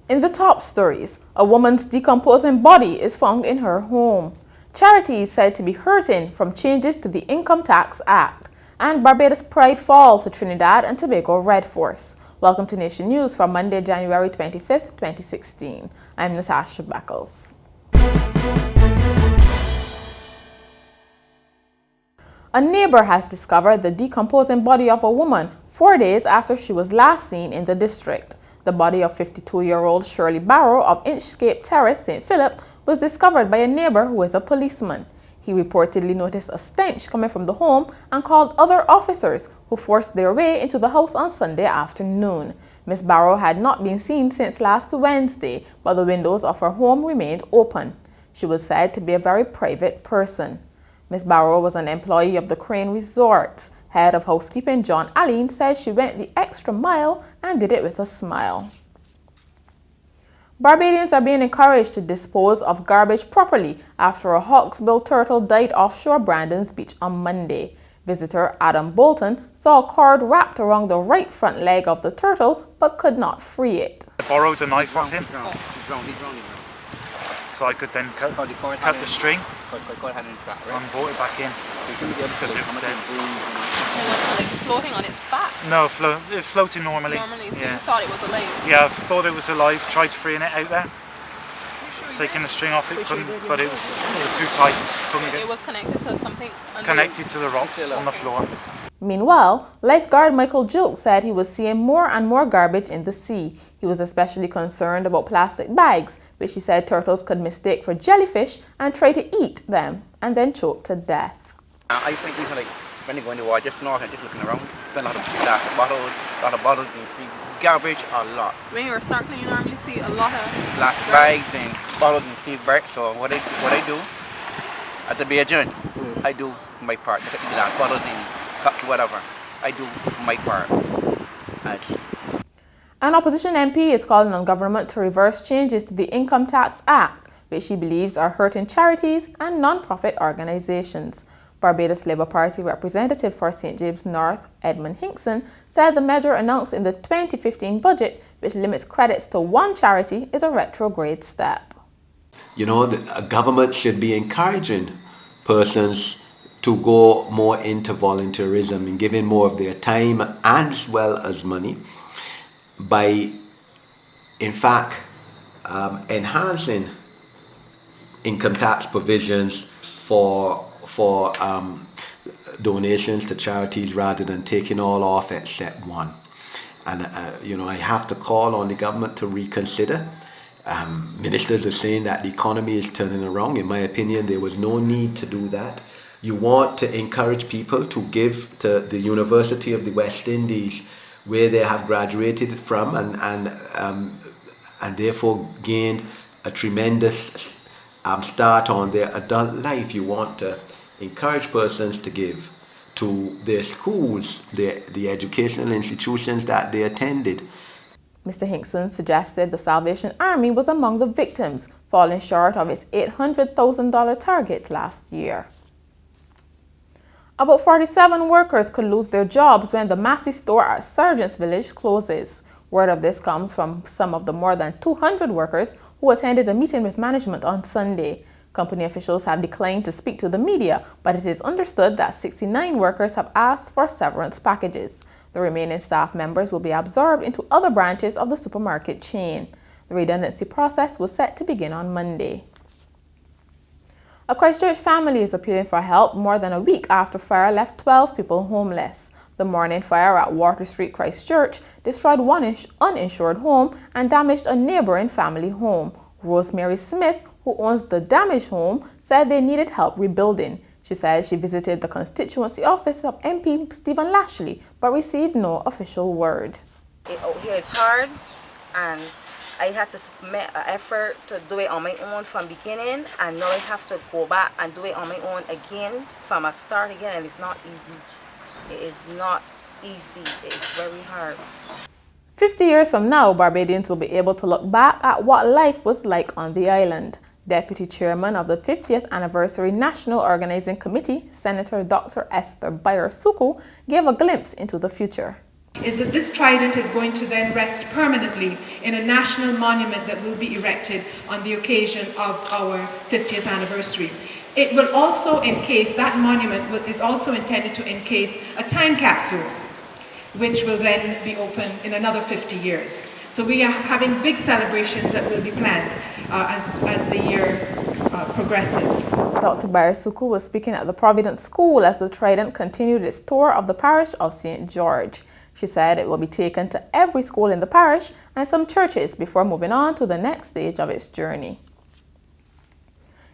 In the top stories, a woman's decomposing body is found in her home. Charities said to be hurting from changes to the Income Tax Act. And Barbados pride fall to Trinidad and Tobago Red Force. Welcome to Nation News for Monday, January 25th, 2016. I'm Natasha Beckles. A neighbor has discovered the decomposing body of a woman 4 days after she was last seen in the district. The body of 52-year-old Shirley Barrow of Inchcape Terrace, St. Philip, was discovered by a neighbor who is a policeman. He reportedly noticed a stench coming from the home and called other officers, who forced their way into the house on Sunday afternoon. Miss Barrow had not been seen since last Wednesday, but the windows of her home remained open. She was said to be a very private person. Miss Barrow was an employee of the Crane Resorts. Head of housekeeping John Allen says she went the extra mile and did it with a smile. Barbadians are being encouraged to dispose of garbage properly after a hawksbill turtle died offshore Brandon's Beach on Monday. Visitor Adam Bolton saw a cord wrapped around the right front leg of the turtle but could not free it. I borrowed a knife off him so I could then cut the string and brought it back in because it was dead. It wasn't like floating on its back? No, it floated normally. So yeah. You thought it was alive? Yeah, I thought it was alive, tried freeing it out there. Taking the string off it, couldn't, but it was too tight. It was connected to something? Connected to the rocks on the floor. Meanwhile, lifeguard Michael Joke said he was seeing more and more garbage in the sea. He was especially concerned about plastic bags, which he said turtles could mistake for jellyfish and try to eat them and then choke to death. I think these are like when they go in the water, just snorkeling, just looking around. There's a lot of bottles, and see garbage, a lot. When you're snorkeling, you normally see a lot of plastic bags and bottles and steel bricks. So what I do, as a Bajan, I do my part. I take the glass bottles and cups, whatever. I do my part. An opposition MP is calling on government to reverse changes to the Income Tax Act, which he believes are hurting charities and non-profit organizations. Barbados Labour Party representative for St. James North, Edmund Hinkson, said the measure announced in the 2015 budget, which limits credits to one charity, is a retrograde step. You know, the government should be encouraging persons to go more into volunteerism and giving more of their time as well as money by, in fact, enhancing income tax provisions for donations to charities rather than taking all off except one. And I have to call on the government to reconsider. Ministers are saying that the economy is turning around. In my opinion, there was no need to do that. You want to encourage people to give to the University of the West Indies, where they have graduated from and therefore gained a tremendous start on their adult life. You want to encourage persons to give to their schools, the educational institutions that they attended. Mr. Hinkson suggested the Salvation Army was among the victims, falling short of its $800,000 target last year. About 47 workers could lose their jobs when the Massey store at Sergeant's Village closes. Word of this comes from some of the more than 200 workers who attended a meeting with management on Sunday. Company officials have declined to speak to the media, but it is understood that 69 workers have asked for severance packages. The remaining staff members will be absorbed into other branches of the supermarket chain. The redundancy process was set to begin on Monday. A Christchurch family is appealing for help more than a week after fire left 12 people homeless. The morning fire at Water Street, Christchurch, destroyed one uninsured home and damaged a neighboring family home. Rosemary Smith, who owns the damaged home, said they needed help rebuilding. She said she visited the constituency office of MP Stephen Lashley, but received no official word. Out here is hard, and I had to make an effort to do it on my own from beginning, and now I have to go back and do it on my own again from a start again, and it's not easy. It is not easy. It is very hard. 50 years from now, Barbadians will be able to look back at what life was like on the island. Deputy Chairman of the 50th Anniversary National Organizing Committee, Senator Dr. Esther Bayer-Suku, gave a glimpse into the future. is that this trident is going to then rest permanently in a national monument that will be erected on the occasion of our 50th anniversary. It will also encase, that monument is also intended to encase a time capsule, which will then be open in another 50 years. So we are having big celebrations that will be planned as the year progresses. Dr. Barisuku was speaking at the Providence School as the trident continued its tour of the parish of St. George. She said it will be taken to every school in the parish and some churches before moving on to the next stage of its journey.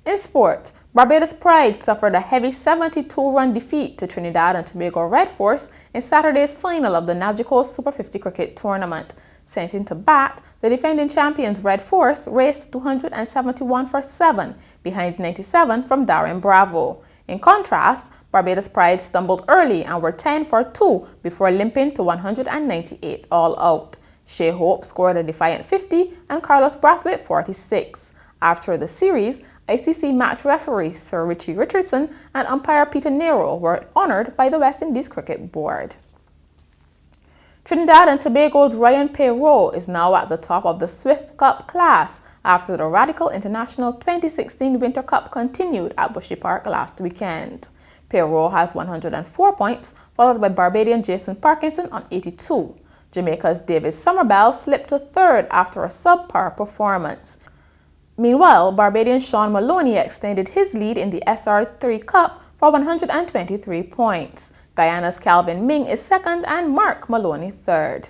In sport, Barbados Pride suffered a heavy 72-run defeat to Trinidad and Tobago Red Force in Saturday's final of the Nagico Super 50 cricket tournament. Sent into bat, the defending champions Red Force raced 271 for 7 behind 97 from Darren Bravo. In contrast, Barbados Pride stumbled early and were 10 for 2 before limping to 198 all out. Shea Hope scored a defiant 50 and Carlos Brathwaite 46. After the series, ICC match referee Sir Richie Richardson and umpire Peter Nero were honoured by the West Indies Cricket Board. Trinidad and Tobago's Ryan Perrault is now at the top of the Swift Cup class after the Radical International 2016 Winter Cup continued at Bushy Park last weekend. Perrault has 104 points, followed by Barbadian Jason Parkinson on 82. Jamaica's David Somerville slipped to third after a subpar performance. Meanwhile, Barbadian Sean Maloney extended his lead in the SR3 Cup for 123 points. Guyana's Calvin Ming is second and Mark Maloney third.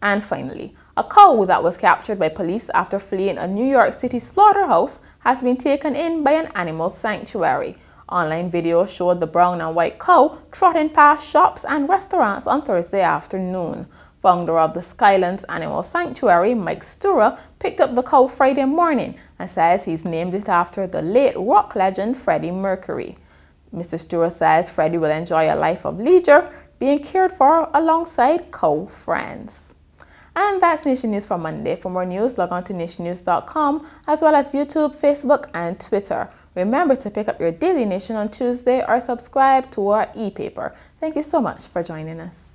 And finally, a cow that was captured by police after fleeing a New York City slaughterhouse has been taken in by an animal sanctuary. Online video showed the brown and white cow trotting past shops and restaurants on Thursday afternoon. Founder of the Skylands Animal Sanctuary, Mike Stura, picked up the cow Friday morning and says he's named it after the late rock legend Freddie Mercury. Mr. Stura says Freddie will enjoy a life of leisure, being cared for alongside cow friends. And that's Nation News for Monday. For more news, log on to nationnews.com, as well as YouTube, Facebook, and Twitter. Remember to pick up your Daily Nation on Tuesday or subscribe to our e-paper. Thank you so much for joining us.